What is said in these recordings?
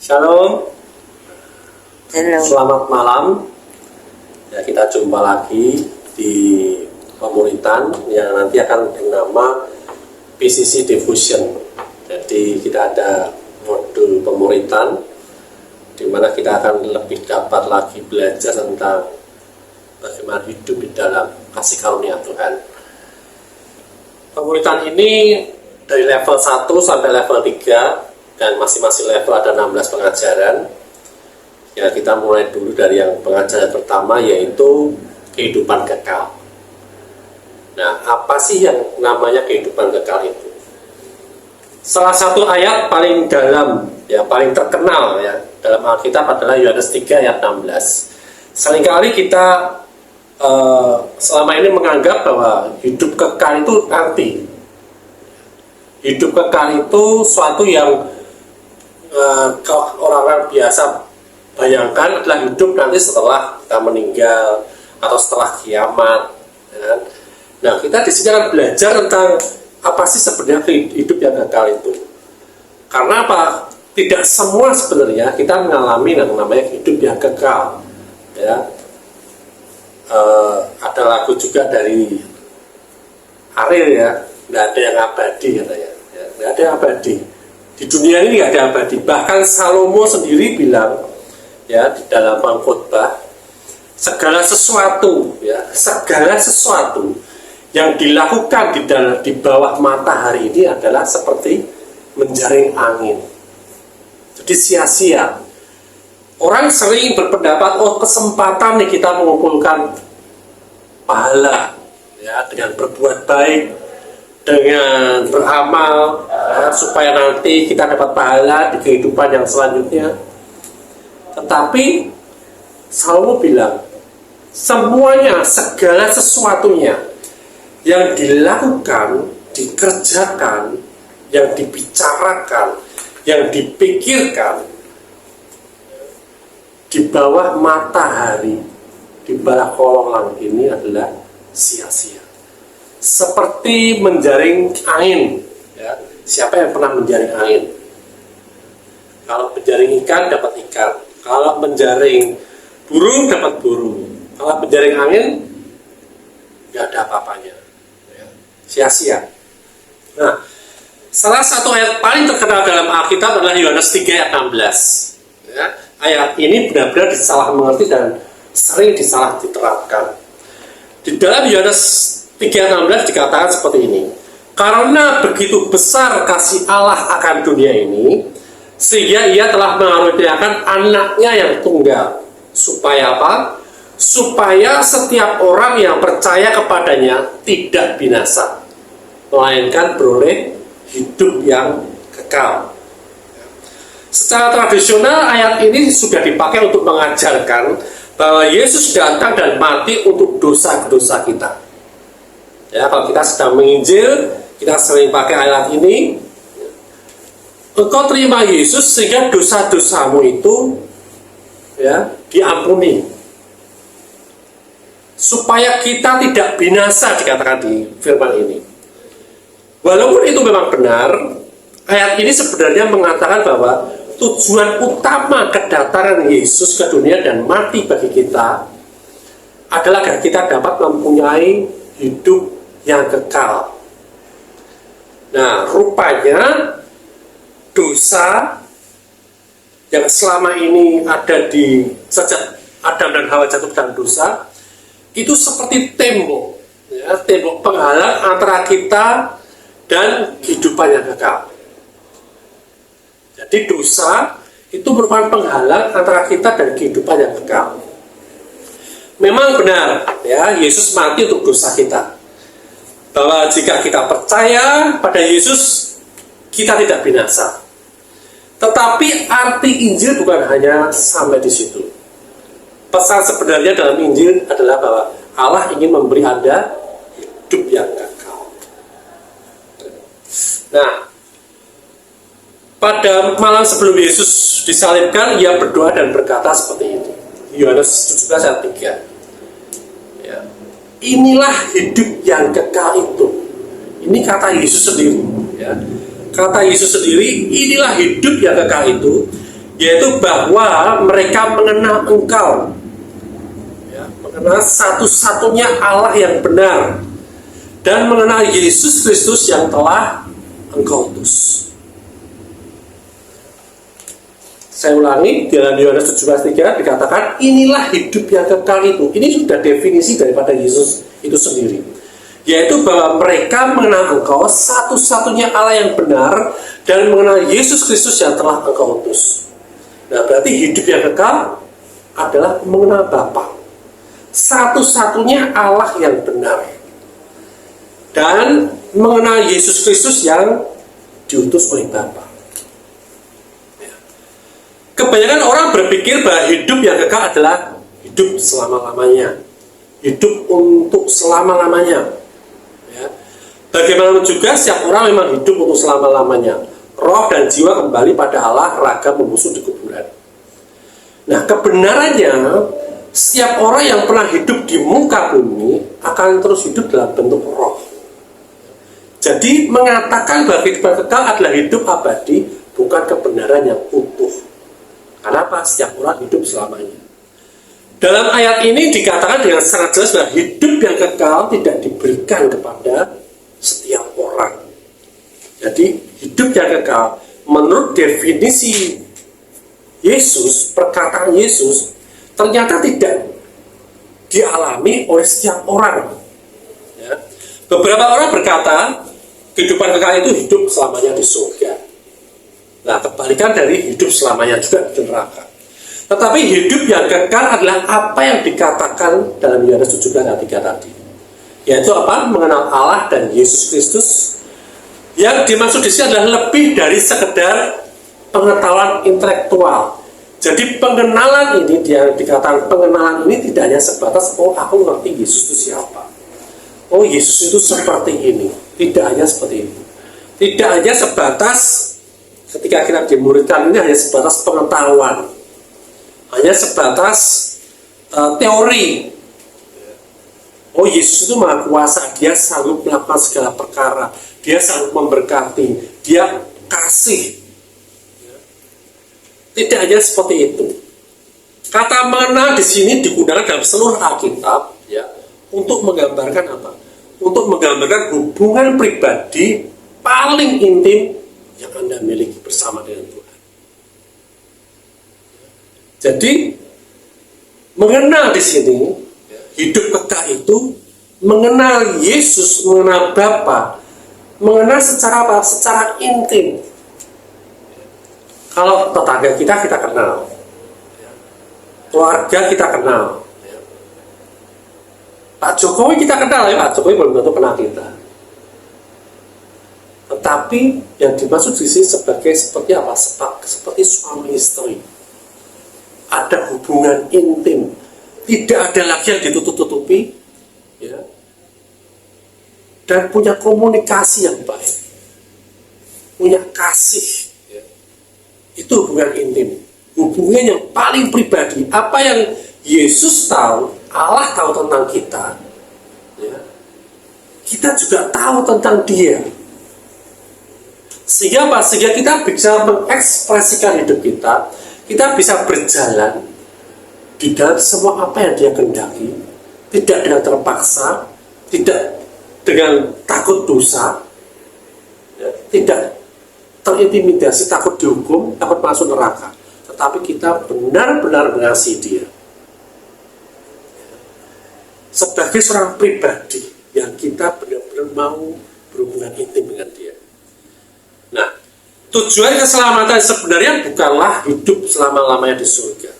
Shalom, Halo. selamat malam. Ya, kita jumpa lagi di pemuritan yang nanti akan bernama PCC Diffusion. Jadi kita ada modul pemuritan di mana kita akan lebih dapat lagi belajar tentang bagaimana hidup di dalam kasih karunia Tuhan. Pemuritan ini dari level 1 sampai level 3 dan masing-masing level ada 16 pengajaran. Ya, kita mulai dulu dari yang pengajaran pertama, yaitu kehidupan kekal. Nah, apa sih yang namanya kehidupan kekal itu? Salah satu ayat paling dalam, ya paling terkenal ya dalam Alkitab adalah Yohanes 3 ayat 16. Seringkali kita selama ini menganggap bahwa hidup kekal itu nanti. Hidup kekal itu suatu yang orang-orang biasa bayangkan adalah hidup nanti setelah kita meninggal atau setelah kiamat. Ya. Nah, kita di sini akan belajar tentang apa sih sebenarnya hidup yang kekal itu. Karena apa? Tidak semua sebenarnya kita mengalami yang namanya hidup yang kekal. Ya. Ada lagu juga dari Ariel ya, nggak ada yang abadi katanya. Ya, nggak ada yang abadi. Di dunia ini nggak ada abadi. Bahkan Salomo sendiri bilang, ya di dalam pengkhotbah, segala sesuatu yang dilakukan di bawah matahari ini adalah seperti menjaring angin. Jadi sia-sia. Orang sering berpendapat, oh kesempatan nih kita mengumpulkan pahala, ya dengan berbuat baik, dengan beramal, ya, supaya nanti kita dapat pahala di kehidupan yang selanjutnya. Tetapi Salomo bilang, semuanya, segala sesuatunya yang dilakukan, dikerjakan, yang dibicarakan, yang dipikirkan di bawah matahari, di bawah kolong langit ini adalah sia-sia. Seperti menjaring angin. Ya. Siapa yang pernah menjaring angin? Kalau menjaring ikan dapat ikan. Kalau menjaring burung dapat burung. Kalau menjaring angin nggak ada apa-apanya. Ya. Sia-sia. Nah, salah satu ayat paling terkenal dalam Alkitab adalah Yohanes 3 ayat 16. Ya. Ayat ini benar-benar disalah mengerti dan sering disalah diterapkan. Di dalam Yohanes 3:16 dikatakan seperti ini. Karena begitu besar kasih Allah akan dunia ini, sehingga ia telah mengaruniakan anaknya yang tunggal. Supaya apa? Supaya setiap orang yang percaya kepadanya tidak binasa, melainkan beroleh hidup yang kekal. Secara tradisional ayat ini sudah dipakai untuk mengajarkan bahwa Yesus datang dan mati untuk dosa-dosa kita. Ya, kalau kita sedang menginjil, kita sering pakai ayat ini. Engkau terima Yesus sehingga dosa-dosamu itu ya diampuni. Supaya kita tidak binasa, dikatakan di firman ini. Walaupun itu memang benar, ayat ini sebenarnya mengatakan bahwa tujuan utama kedatangan Yesus ke dunia dan mati bagi kita adalah agar kita dapat mempunyai hidup yang kekal. Nah, rupanya dosa yang selama ini ada di sejak Adam dan Hawa jatuh dalam dosa itu seperti tembok, ya, tembok penghalang antara kita dan kehidupan yang kekal. Jadi dosa itu merupakan penghalang antara kita dan kehidupan yang kekal. Memang benar, ya, Yesus mati untuk dosa kita. Bahwa jika kita percaya pada Yesus, kita tidak binasa. Tetapi arti Injil bukan hanya sampai di situ. Pesan sebenarnya dalam Injil adalah bahwa Allah ingin memberi Anda hidup yang kekal. Nah, pada malam sebelum Yesus disalibkan, ia berdoa dan berkata seperti ini. Yohanes 17 ayat 3. Ya. Inilah hidup yang kekal itu. Ini kata Yesus sendiri. Ya. Kata Yesus sendiri, inilah hidup yang kekal itu, yaitu bahwa mereka mengenal Engkau, ya, mengenal satu-satunya Allah yang benar, dan mengenal Yesus Kristus yang telah Engkau utus. Saya ulangi, dalam Yohanes 17:3 dikatakan, inilah hidup yang kekal itu. Ini sudah definisi daripada Yesus itu sendiri, yaitu bahwa mereka mengenal Engkau satu-satunya Allah yang benar, dan mengenal Yesus Kristus yang telah Engkau utus. Nah, berarti hidup yang kekal adalah mengenal Bapa, satu-satunya Allah yang benar, dan mengenal Yesus Kristus yang diutus oleh Bapa. Kebanyakan orang berpikir bahwa hidup yang kekal adalah hidup selama-lamanya, hidup untuk selama-lamanya. Ya. Bagaimanapun juga, setiap orang memang hidup untuk selama-lamanya. Roh dan jiwa kembali pada Allah, raga membusuk di kuburan. Nah, kebenarannya, setiap orang yang pernah hidup di muka bumi akan terus hidup dalam bentuk roh. Jadi, mengatakan bahwa kehidupan kekal adalah hidup abadi, bukan kebenaran yang utuh. Kenapa? Setiap orang hidup selamanya. Dalam ayat ini dikatakan dengan sangat jelas bahwa hidup yang kekal tidak diberikan kepada setiap orang. Jadi hidup yang kekal menurut definisi Yesus, perkataan Yesus, ternyata tidak dialami oleh setiap orang. Ya. Beberapa orang berkata kehidupan kekal itu hidup selamanya di surga. Nah, kebalikan dari hidup selamanya juga di neraka. Tetapi hidup yang kekal adalah apa yang dikatakan dalam Yohanes 17:3 tadi. Yaitu apa? Mengenal Allah dan Yesus Kristus. Yang dimaksud di sini adalah lebih dari sekedar pengetahuan intelektual. Jadi pengenalan ini, dia dikatakan pengenalan ini tidak hanya sebatas, oh aku ngerti Yesus itu siapa. Oh Yesus itu seperti ini. Tidak hanya seperti itu. Tidak hanya sebatas ketika kita dimuridkan ini hanya sebatas pengetahuan, hanya sebatas teori. Oh Yesus itu maha kuasa, dia sanggup melakukan segala perkara, dia sanggup memberkati, dia kasih. Tidak hanya seperti itu. Kata mengenal di sini digunakan dalam seluruh Alkitab, ya, untuk menggambarkan apa? Untuk menggambarkan hubungan pribadi paling intim yang Anda miliki bersama dengan Tuhan. Jadi mengenal di sini, hidup kekal itu mengenal Yesus, mengenal Bapa, mengenal secara apa? Secara intim. Kalau tetangga kita kenal, keluarga kita kenal, Pak Jokowi kita kenal, ya Pak Jokowi belum tentu kenal kita. Tetapi yang dimaksud di sini seperti apa? Seperti suami istri. Ada hubungan intim. Tidak ada lagi yang ditutup-tutupi, ya. Dan punya komunikasi yang baik. Punya kasih, ya. Itu hubungan intim. Hubungan yang paling pribadi. Apa yang Yesus tahu, Allah tahu tentang kita, ya. Kita juga tahu tentang Dia. Sehingga apa? Sehingga kita bisa mengekspresikan hidup kita bisa berjalan di dalam semua apa yang Dia kehendaki, tidak dengan terpaksa, tidak dengan takut dosa, ya, tidak terintimidasi, takut dihukum, takut masuk neraka, tetapi kita benar-benar mengasihi Dia sebagai seorang pribadi yang kita benar-benar mau berhubungan intim dengan Dia. Nah, tujuan keselamatan sebenarnya bukanlah hidup selama-lamanya di surga.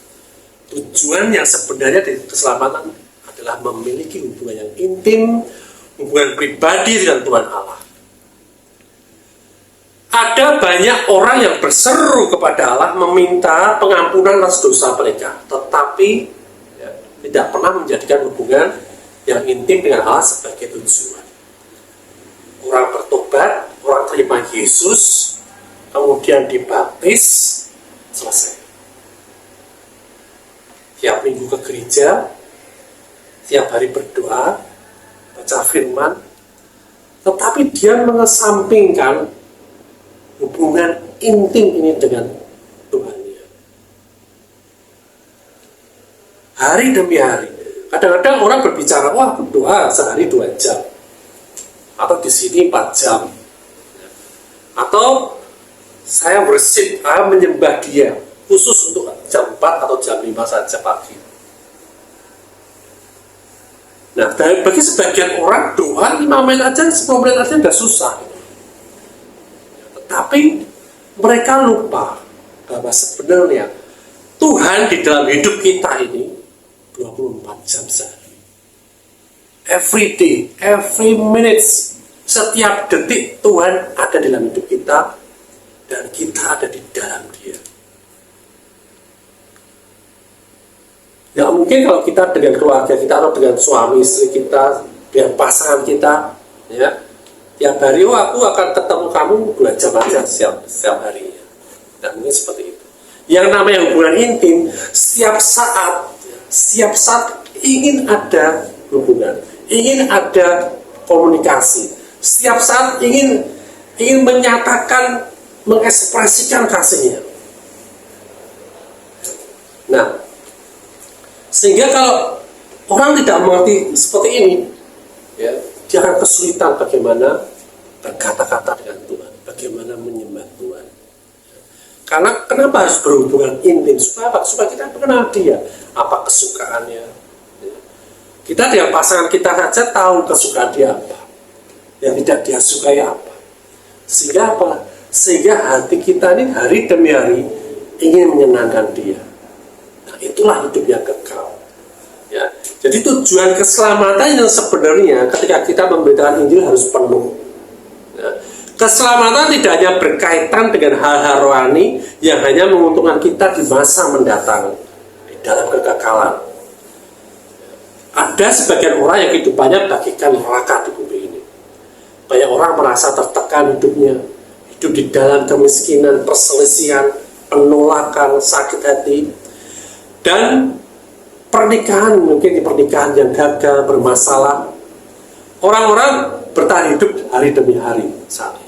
Tujuan yang sebenarnya dari keselamatan adalah memiliki hubungan yang intim, hubungan pribadi dengan Tuhan Allah. Ada banyak orang yang berseru kepada Allah meminta pengampunan atas dosa mereka, tetapi ya, tidak pernah menjadikan hubungan yang intim dengan Allah sebagai tujuan. Orang bertobat, orang terima Yesus, kemudian dibaptis, selesai. Tiap minggu ke gereja, tiap hari berdoa, baca firman, tetapi dia mengesampingkan hubungan intim ini dengan Tuhan. hari demi hari. Kadang-kadang orang berbicara, wah aku doa sehari 2 jam, atau di sini 4 jam, atau saya worship, saya menyembah Dia khusus untuk jam 4 atau jam 5 saja pagi. Nah, bagi sebagian orang doa 5 menit aja, 10 menit aja udah susah. Tetapi mereka lupa bahwa sebenarnya Tuhan di dalam hidup kita ini 24 jam sehari. Every day, every minutes, setiap detik Tuhan ada dalam hidup kita dan kita ada di dalam Dia. Ya mungkin kalau kita dengan keluarga kita atau dengan suami istri kita, dengan pasangan kita, ya, tiap hari aku akan ketemu kamu 2 jam aja setiap harinya. Dan mungkin seperti itu. Yang namanya hubungan intim, setiap saat ingin ada hubungan, ingin ada komunikasi, setiap saat ingin menyatakan, mengekspresikan kasihnya. Nah, sehingga kalau orang tidak mengerti seperti ini, ya, dia akan kesulitan bagaimana berkata-kata dengan Tuhan, bagaimana menyembah Tuhan. Karena kenapa harus berhubungan intim? Supaya apa? Supaya kita mengenal Dia, apa kesukaannya. Kita dengan pasangan kita saja tahu kesukaan Dia apa, yang tidak Dia sukai apa. Sehingga apa? Sehingga hati kita ini hari demi hari ingin menyenangkan Dia. Nah, itulah hidup yang kekal. Ya. Jadi tujuan keselamatan yang sebenarnya ketika kita memberitakan Injil harus penuh. Ya. Keselamatan tidak hanya berkaitan dengan hal-hal rohani yang hanya menguntungkan kita di masa mendatang, di dalam kekekalan. Ada sebagian orang yang kehidupannya bagikan neraka di bumi ini. Banyak orang merasa tertekan hidupnya, hidup di dalam kemiskinan, perselisihan, penolakan, sakit hati, dan pernikahan, mungkin di pernikahan yang gagal, bermasalah. Orang-orang bertahan hidup hari demi hari saat ini.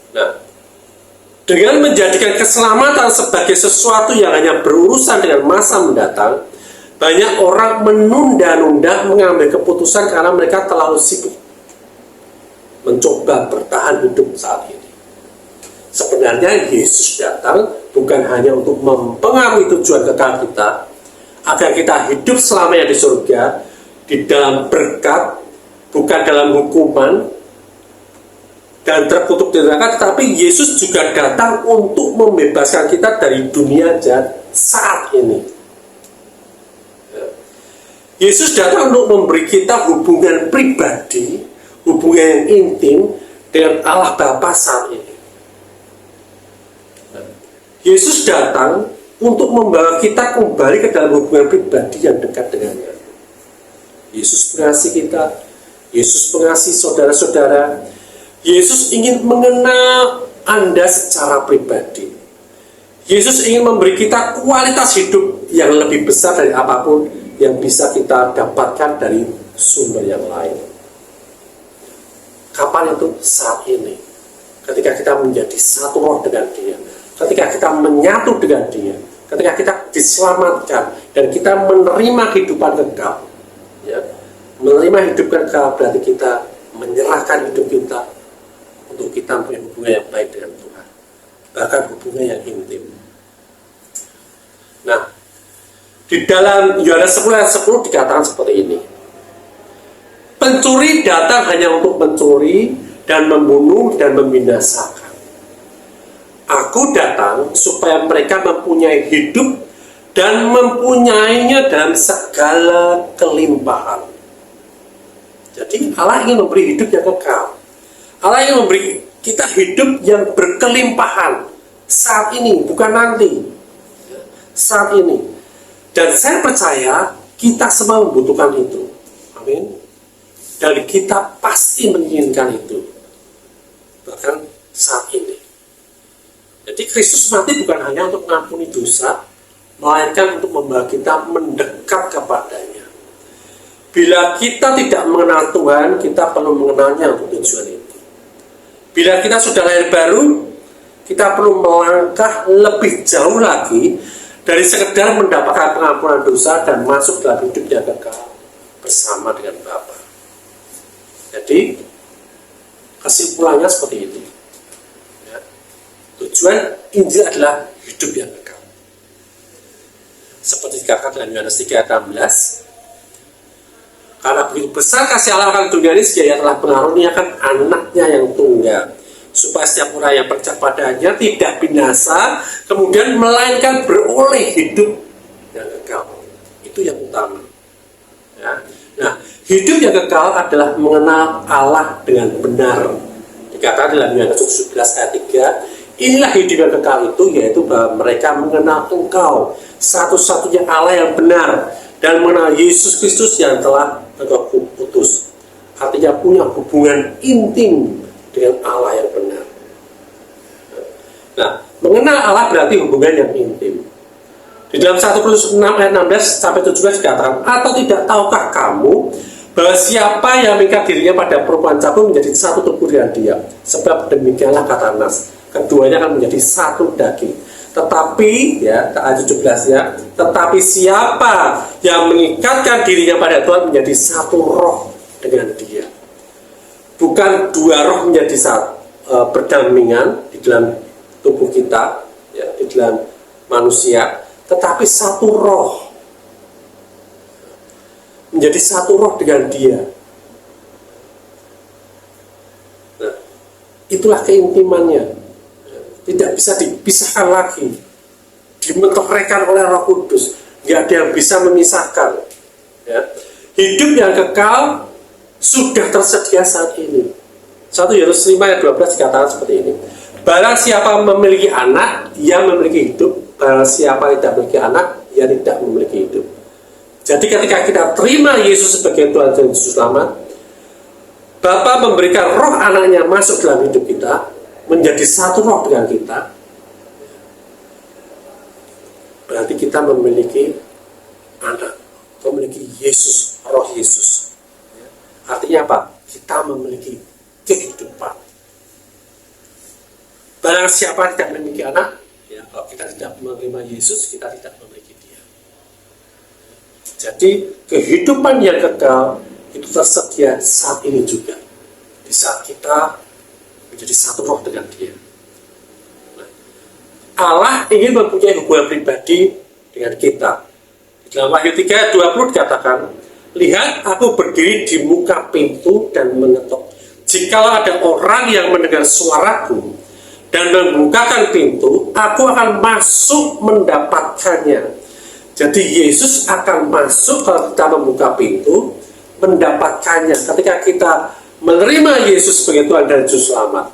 Nah, dengan menjadikan keselamatan sebagai sesuatu yang hanya berurusan dengan masa mendatang, banyak orang menunda-nunda mengambil keputusan karena mereka terlalu sibuk mencoba bertahan hidup saat ini. Sebenarnya Yesus datang bukan hanya untuk mempengaruhi tujuan kekal kita, agar kita hidup selamanya di surga, di dalam berkat, bukan dalam hukuman dan terkutuk di neraka, tetapi Yesus juga datang untuk membebaskan kita dari dunia jahat saat ini. Yesus datang untuk memberi kita hubungan pribadi, hubungan yang intim dengan Allah Bapa saat ini. Yesus datang untuk membawa kita kembali ke dalam hubungan pribadi yang dekat dengannya. Yesus mengasihi kita, Yesus mengasihi saudara-saudara. Yesus ingin mengenal Anda secara pribadi. Yesus ingin memberi kita kualitas hidup yang lebih besar dari apapun yang bisa kita dapatkan dari sumber yang lain. Kapan itu? Saat ini. Ketika kita menjadi satu roh dengan Dia, ketika kita menyatu dengan Dia, ketika kita diselamatkan dan kita menerima kehidupan kekal. Ya. Menerima hidup kekal berarti kita menyerahkan hidup kita untuk kita punya hubungan yang baik dengan Tuhan, bahkan hubungan yang intim. Nah, di dalam Yohanes 10 ayat 10 dikatakan seperti ini. Pencuri datang hanya untuk mencuri dan membunuh dan membinasakan. Aku datang supaya mereka mempunyai hidup dan mempunyainya dalam segala kelimpahan. Jadi Allah ingin memberi hidup yang kekal. Allah ingin memberi kita hidup yang berkelimpahan saat ini, bukan nanti. Saat ini. Dan saya percaya kita semua membutuhkan itu. Amin. Dan kita pasti menginginkan itu. Bahkan saat ini. Jadi Kristus mati bukan hanya untuk mengampuni dosa, melainkan untuk membawa kita mendekat kepadanya. Bila kita tidak mengenal Tuhan, kita perlu mengenalnya untuk tujuan itu. Bila kita sudah lahir baru, kita perlu melangkah lebih jauh lagi dari sekedar mendapatkan pengampunan dosa dan masuk dalam hidup yang kekal bersama dengan Bapa. Jadi kesimpulannya seperti itu. Ya. Tujuan Injil adalah hidup yang kekal. Seperti dikatakan dalam Yohanes 3:16, karena begitu besar kasih Allah akan dunia ini sehingga Ia telah mengaruniakan anaknya yang tunggal, supaya setiap orang yang percaya padanya tidak binasa, kemudian melainkan beroleh hidup yang kekal. Itu yang utama. Ya. Nah, hidup yang kekal adalah mengenal Allah dengan benar. Dikatakan dalam Yohanes 17 ayat 3, inilah hidup yang kekal itu, yaitu bahwa mereka mengenal Engkau, satu-satunya Allah yang benar, dan mengenal Yesus Kristus yang telah Engkau utus. Artinya punya hubungan intim dengan Allah yang benar. Nah, mengenal Allah berarti hubungan yang intim. Di dalam 1 Korintus 6 ayat 16 sampai 17 dikatakan, atau tidak tahukah kamu bahwa siapa yang mengikat dirinya pada perempuan cabul menjadi satu tubuh dengan dia? Sebab demikianlah kata Nas, keduanya akan menjadi satu daging. Tetapi, ya, ayat 17 ya, tetapi siapa yang mengikatkan dirinya pada Tuhan menjadi satu roh dengan dia. Bukan dua roh menjadi satu, berdampingan di dalam tubuh kita, ya, di dalam manusia, tetapi satu roh. Menjadi satu roh dengan dia. Nah, itulah keintimannya. Tidak bisa dipisahkan lagi, dimentorekan oleh Roh Kudus, nggak ada yang bisa memisahkan. Ya. Hidup yang kekal sudah tersedia saat ini. 1 Yohanes 5 ayat 12 dikatakan seperti ini, barang siapa memiliki anak, ia memiliki hidup. Barang siapa tidak memiliki anak, ia tidak memiliki hidup. Jadi ketika kita terima Yesus sebagai Tuhan dan Juru Selamat, Bapa memberikan roh anaknya masuk dalam hidup kita, menjadi satu roh dengan kita. Berarti kita memiliki anak, memiliki Yesus, roh Yesus. Artinya apa? Kita memiliki kehidupan. Barang siapa tidak memiliki anak, ya, kalau kita tidak menerima Yesus, kita tidak memiliki dia. Jadi kehidupan yang kekal itu tersedia saat ini juga, di saat kita menjadi satu roh dengan dia. Nah, Allah ingin mempunyai hubungan pribadi dengan kita. Di dalam Wahyu 3:20 dikatakan, lihat aku berdiri di muka pintu dan mengetuk. Jikalau ada orang yang mendengar suaraku dan membukakan pintu, aku akan masuk mendapatkannya. Jadi Yesus akan masuk kalau kita membuka pintu, mendapatkannya. Ketika kita menerima Yesus sebagai Tuhan dan Juru Selamat,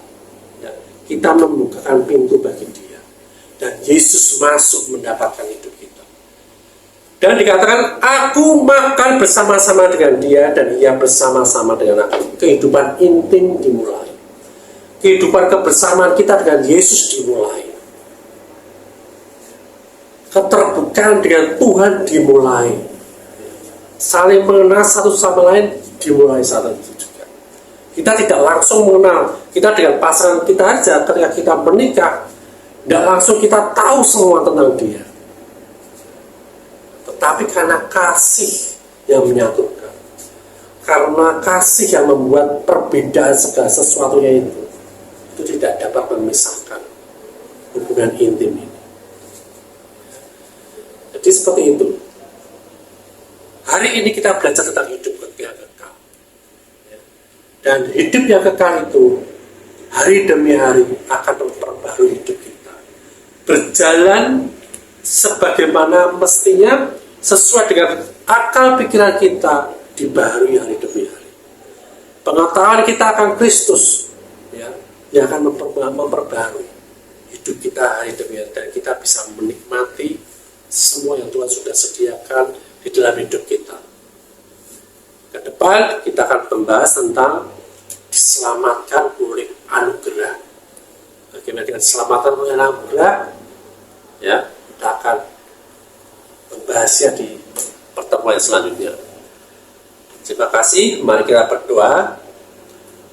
ya, kita membukakan pintu bagi dia, dan Yesus masuk mendapatkan hidup kita. Dan dikatakan, aku makan bersama-sama dengan dia dan ia bersama-sama dengan aku. Kehidupan intim dimulai, kehidupan kebersamaan kita dengan Yesus dimulai, keterbukaan dengan Tuhan dimulai, saling mengenal satu sama lain dimulai saat itu. Kita tidak langsung mengenal, kita dengan pasangan kita aja ketika kita menikah, tidak langsung kita tahu semua tentang dia. Tetapi karena kasih yang menyatukan, karena kasih yang membuat perbedaan segala sesuatunya itu tidak dapat memisahkan hubungan intim ini. Jadi seperti itu. Hari ini kita belajar tentang hidup yang kekal. Dan hidup yang kekal itu hari demi hari akan memperbarui hidup kita. Berjalan sebagaimana mestinya sesuai dengan akal pikiran kita, dibaharui hari demi hari. Pengetahuan kita akan Kristus, ya, yang akan memperbarui hidup kita hari demi hari, dan kita bisa menikmati semua yang Tuhan sudah sediakan di dalam hidup kita. Ke depan kita akan membahas tentang diselamatkan oleh anugerah. Bagaimana dengan diselamatkan oleh anugerah? Ya, kita akan membahasnya di pertemuan selanjutnya. Terima kasih. Mari kita berdoa.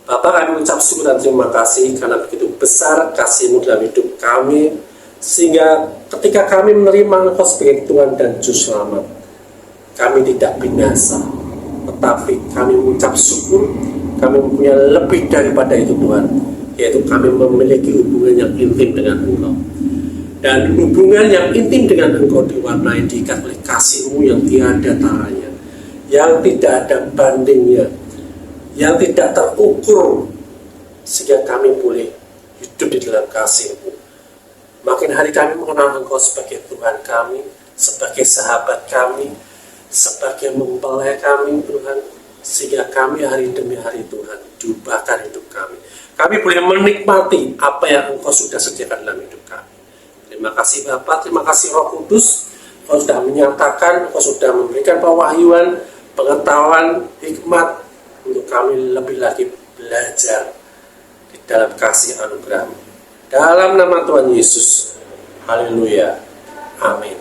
Bapa, kami mengucap syukur dan terima kasih karena begitu besar kasih-Mu dalam hidup kami, Sehingga ketika kami menerima Engkau sebagai Tuhan dan Juru Selamat, kami tidak binasa, tetapi kami mengucap syukur, kami mempunyai lebih daripada itu Tuhan, yaitu kami memiliki hubungan yang intim dengan Engkau. Dan hubungan yang intim dengan Engkau diwarnai diikat oleh kasih-Mu yang tiada taranya, yang tidak ada bandingnya, yang tidak terukur, sehingga kami boleh hidup di dalam kasih-Mu. Makin hari kami mengenal Engkau sebagai Tuhan kami, sebagai sahabat kami, sebagai mempelai kami Tuhan, sehingga kami hari demi hari Tuhan diubahkan hidup kami. Kami boleh menikmati apa yang Engkau sudah sediakan dalam hidup kami. Terima kasih Bapa, terima kasih Roh Kudus, Engkau sudah menyatakan, Engkau sudah memberikan pewahyuan, pengetahuan, hikmat untuk kami lebih lagi belajar di dalam kasih anugerah-Mu. Dalam nama Tuhan Yesus, haleluya, amin.